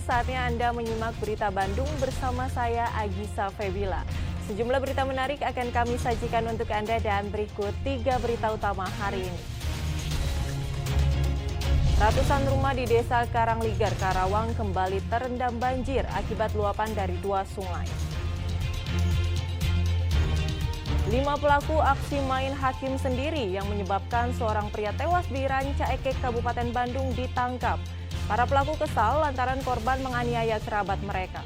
saatnya Anda menyimak Berita Bandung bersama saya Agisa Febila. Sejumlah berita menarik akan kami sajikan untuk Anda dan berikut 3 berita utama hari ini. Ratusan rumah di Desa Karangligar, Karawang kembali terendam banjir akibat luapan dari 2 sungai. 5 pelaku aksi main hakim sendiri yang menyebabkan seorang pria tewas di Ranca Ekek, Kabupaten Bandung ditangkap. Para pelaku kesal lantaran korban menganiaya kerabat mereka.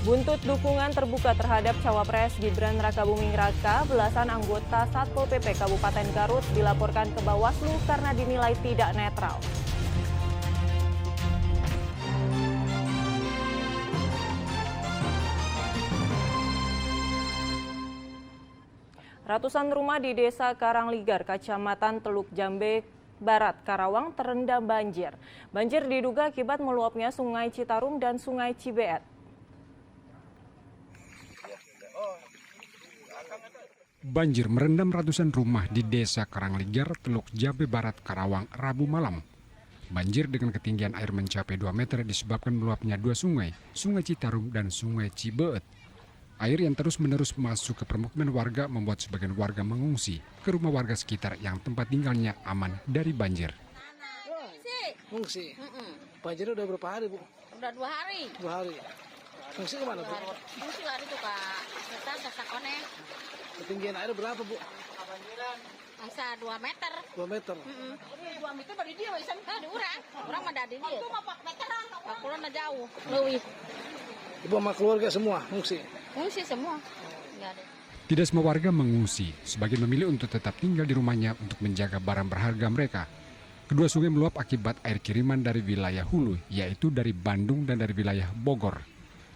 Buntut dukungan terbuka terhadap Cawapres Gibran Rakabuming Raka, belasan anggota Satpol PP Kabupaten Garut dilaporkan ke Bawaslu karena dinilai tidak netral. Ratusan rumah di Desa Karangligar, Kecamatan Teluk Jambe Barat, Karawang terendam banjir. Banjir diduga akibat meluapnya Sungai Citarum dan Sungai Cibeet. Banjir merendam ratusan rumah di Desa Karangligar, Teluk Jambe Barat, Karawang, Rabu malam. Banjir dengan ketinggian air mencapai 2 meter disebabkan meluapnya 2 sungai, Sungai Citarum dan Sungai Cibeet. Air yang terus-menerus masuk ke permukiman warga membuat sebagian warga mengungsi ke rumah warga sekitar yang tempat tinggalnya aman dari banjir. Mengungsi? Banjir udah berapa hari, Bu? Udah 2 hari. 2 hari. Mengungsi kemana, Bu? Mengungsi lari tuh Kak. Kita Sakone. Ketinggian air berapa, Bu? Masa 2 meter. 2 meter. 2 meter dari dia, Isan. Di urang. Urang mah dari dia. Itu mah 4 meteran. Pakulan jauh. Leuwih. Ibu sama keluarga semua mengungsi? Mengungsi semua. Enggak ada. Tidak semua warga mengungsi, sebagian memilih untuk tetap tinggal di rumahnya untuk menjaga barang berharga mereka. Kedua sungai meluap akibat air kiriman dari wilayah hulu, yaitu dari Bandung dan dari wilayah Bogor.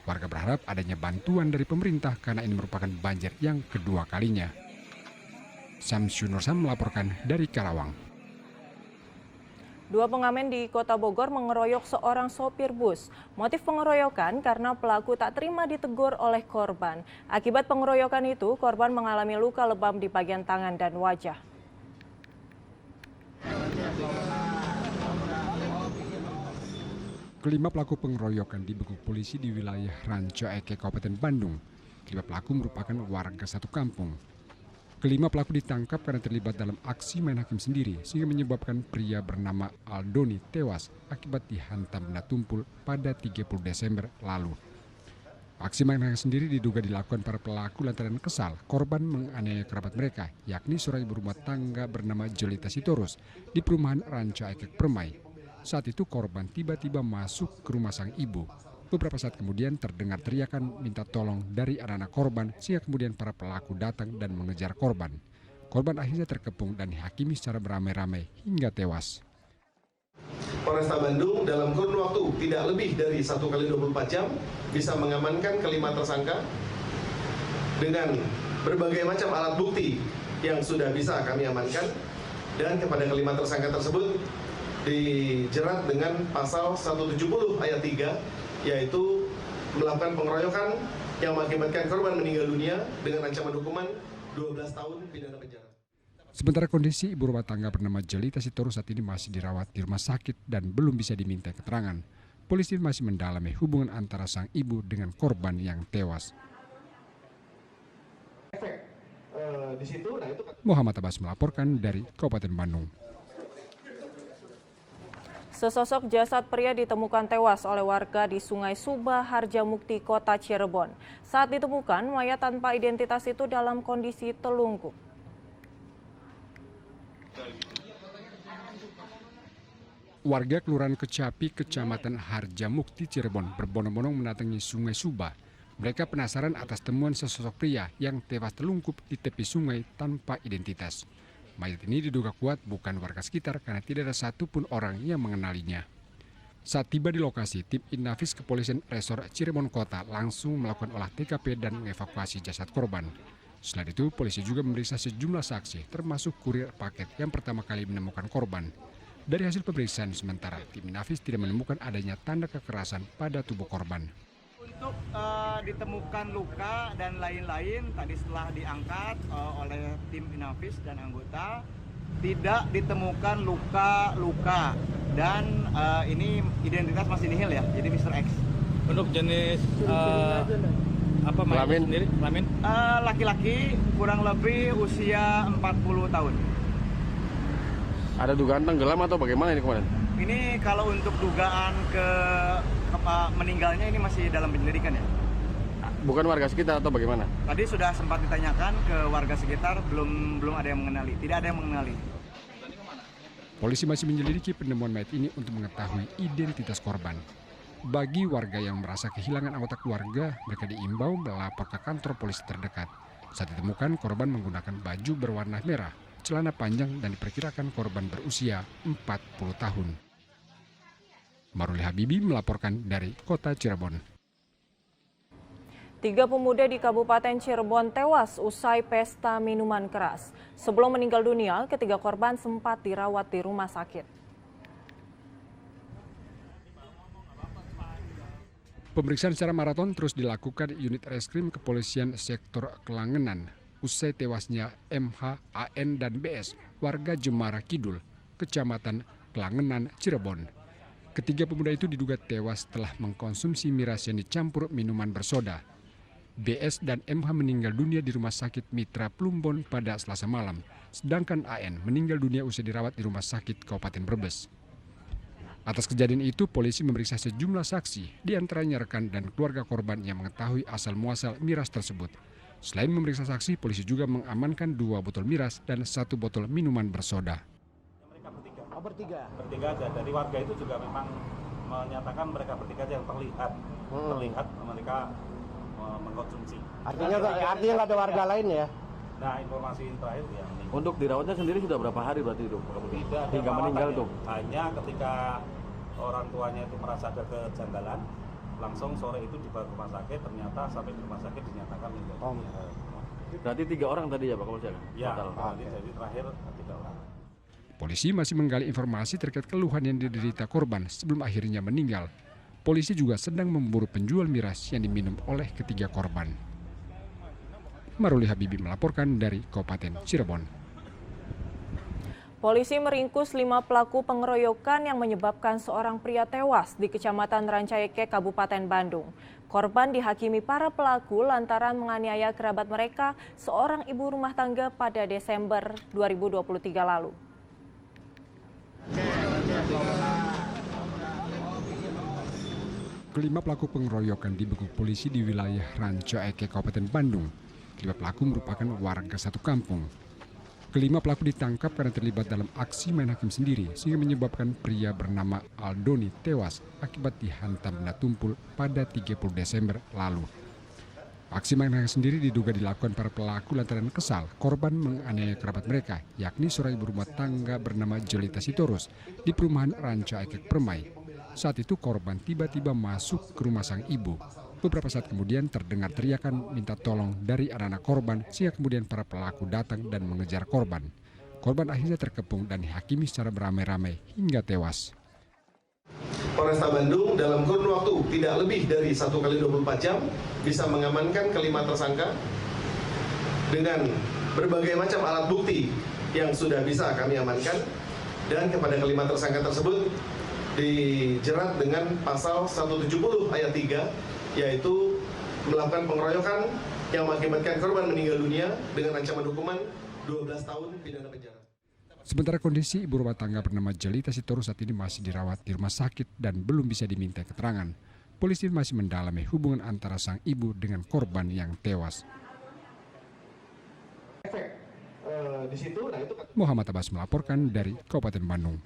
Warga berharap adanya bantuan dari pemerintah karena ini merupakan banjir yang kedua kalinya. Samsyun Nursam melaporkan dari Karawang. 2 pengamen di Kota Bogor mengeroyok seorang sopir bus. Motif pengeroyokan karena pelaku tak terima ditegur oleh korban. Akibat pengeroyokan itu, korban mengalami luka lebam di bagian tangan dan wajah. Kelima pelaku pengeroyokan dibekuk polisi di wilayah Ranca Ekek, Kabupaten Bandung. Kelima pelaku merupakan warga satu kampung. Kelima pelaku ditangkap karena terlibat dalam aksi main hakim sendiri sehingga menyebabkan pria bernama Aldoni tewas akibat dihantam benda tumpul pada 30 Desember lalu. Aksi main hakim sendiri diduga dilakukan para pelaku lantaran kesal korban menganiaya kerabat mereka, yakni seorang ibu rumah tangga bernama Jolita Sitorus di perumahan Ranca Ekek Permai. Saat itu korban tiba-tiba masuk ke rumah sang ibu. Beberapa saat kemudian terdengar teriakan minta tolong dari anak-anak korban sehingga kemudian para pelaku datang dan mengejar korban. Korban akhirnya terkepung dan dihakimi secara beramai-ramai hingga tewas. Polresta Bandung dalam kurun waktu tidak lebih dari 1 kali 24 jam bisa mengamankan kelima tersangka dengan berbagai macam alat bukti yang sudah bisa kami amankan, dan kepada kelima tersangka tersebut dijerat dengan pasal 170 ayat 3 yaitu melakukan pengeroyokan yang mengakibatkan korban meninggal dunia dengan ancaman hukuman 12 tahun pidana penjara. Sementara kondisi ibu rumah tangga bernama Jolita Sitorus saat ini masih dirawat di rumah sakit dan belum bisa diminta keterangan. Polisi masih mendalami hubungan antara sang ibu dengan korban yang tewas. Muhammad Abbas melaporkan dari Kabupaten Bandung. Sesosok jasad pria ditemukan tewas oleh warga di Sungai Suba, Harjamukti, Kota Cirebon. Saat ditemukan, mayat tanpa identitas itu dalam kondisi telungkup. Warga Kelurahan Kecapi, Kecamatan Harjamukti, Cirebon berbondong-bondong mendatangi Sungai Suba. Mereka penasaran atas temuan sesosok pria yang tewas telungkup di tepi sungai tanpa identitas. Mayat ini diduga kuat bukan warga sekitar karena tidak ada satupun orang yang mengenalinya. Saat tiba di lokasi, tim Inafis Kepolisian Resor Cirebon Kota langsung melakukan olah TKP dan mengevakuasi jasad korban. Selain itu, polisi juga memeriksa sejumlah saksi, termasuk kurir paket yang pertama kali menemukan korban. Dari hasil pemeriksaan sementara, tim Inafis tidak menemukan adanya tanda kekerasan pada tubuh korban. Untuk ditemukan luka dan lain-lain tadi setelah diangkat oleh tim Inafis dan anggota, Tidak ditemukan luka-luka dan ini identitas masih nihil ya, jadi Mr. X. Untuk jenis apa Kelamin sendiri? Kelamin? Laki-laki kurang lebih usia 40 tahun. ada dugaan tenggelam atau bagaimana ini kemarin? Ini kalau untuk dugaan meninggalnya ini masih dalam penyelidikan ya. Bukan warga sekitar atau bagaimana? Tadi sudah sempat ditanyakan ke warga sekitar, belum ada yang mengenali, tidak ada yang mengenali. Polisi masih menyelidiki penemuan mayat ini untuk mengetahui identitas korban. Bagi warga yang merasa kehilangan anggota keluarga, mereka diimbau melapor ke kantor polisi terdekat. Saat ditemukan, korban menggunakan baju berwarna merah, celana panjang, dan diperkirakan korban berusia 40 tahun. Maruli Habibi melaporkan dari kota Cirebon. 3 pemuda di Kabupaten Cirebon tewas usai pesta minuman keras. Sebelum meninggal dunia, ketiga korban sempat dirawat di rumah sakit. Pemeriksaan secara maraton terus dilakukan unit reskrim kepolisian sektor Kelangenan. Usai tewasnya MH, AN, dan BS, warga Jemara Kidul, Kecamatan Kelangenan, Cirebon. Ketiga pemuda itu diduga tewas setelah mengkonsumsi miras yang dicampur minuman bersoda. BS dan MH meninggal dunia di Rumah Sakit Mitra Plumbon pada Selasa malam, sedangkan AN meninggal dunia usai dirawat di Rumah Sakit Kabupaten Brebes. Atas kejadian itu, polisi memeriksa sejumlah saksi, di antaranya rekan dan keluarga korban yang mengetahui asal-muasal miras tersebut. Selain memeriksa saksi, polisi juga mengamankan 2 botol miras dan 1 botol minuman bersoda. Mereka bertiga aja. Dari warga itu juga memang menyatakan mereka bertiga yang terlihat mereka mengkonsumsi. Artinya nggak ada warga lain ya? Nah, informasi terakhir yang Untuk dirawatnya sendiri sudah berapa hari berarti itu? tidak ada Hingga meninggal tuh? Hanya ketika orang tuanya itu merasa ada kejanggalan, langsung sore itu dibawa ke rumah sakit, ternyata sampai di rumah sakit dinyatakan meninggal. Berarti 3 orang tadi ya Pak Kapolsek? Ya, jadi terakhir 3 orang. Polisi masih menggali informasi terkait keluhan yang diderita korban sebelum akhirnya meninggal. Polisi juga sedang memburu penjual miras yang diminum oleh ketiga korban. Maruli Habibi melaporkan dari Kabupaten Cirebon. Polisi meringkus 5 pelaku pengeroyokan yang menyebabkan seorang pria tewas di Kecamatan Rancaikek, Kabupaten Bandung. Korban dihakimi para pelaku lantaran menganiaya kerabat mereka, seorang ibu rumah tangga pada Desember 2023 lalu. Kelima pelaku pengeroyokan dibekuk polisi di wilayah Rancaikek, Kabupaten Bandung. Kelima pelaku merupakan warga satu kampung. Kelima pelaku ditangkap karena terlibat dalam aksi main hakim sendiri, sehingga menyebabkan pria bernama Aldoni tewas akibat dihantam benda tumpul pada 30 Desember lalu. Aksi main hakim sendiri diduga dilakukan para pelaku lantaran kesal korban menganiaya kerabat mereka, yakni seorang ibu rumah tangga bernama Jelita Sitorus di perumahan Rancaikek Permai. Saat itu korban tiba-tiba masuk ke rumah sang ibu. Beberapa saat kemudian terdengar teriakan minta tolong dari anak-anak korban, sehingga kemudian para pelaku datang dan mengejar korban. Korban akhirnya terkepung dan dihakimi secara beramai-ramai hingga tewas. Polresta Bandung dalam kurun waktu tidak lebih dari 1 kali 24 jam bisa mengamankan kelima tersangka dengan berbagai macam alat bukti yang sudah bisa kami amankan, dan kepada kelima tersangka tersebut dijerat dengan pasal 170 ayat 3, yaitu melakukan pengeroyokan yang mengakibatkan korban meninggal dunia dengan ancaman hukuman 12 tahun pidana penjara. Sementara kondisi ibu rumah tangga bernama Jelita Sitorus saat ini masih dirawat di rumah sakit dan belum bisa diminta keterangan. Polisi masih mendalami hubungan antara sang ibu dengan korban yang tewas. Muhammad Abbas melaporkan dari Kabupaten Bandung.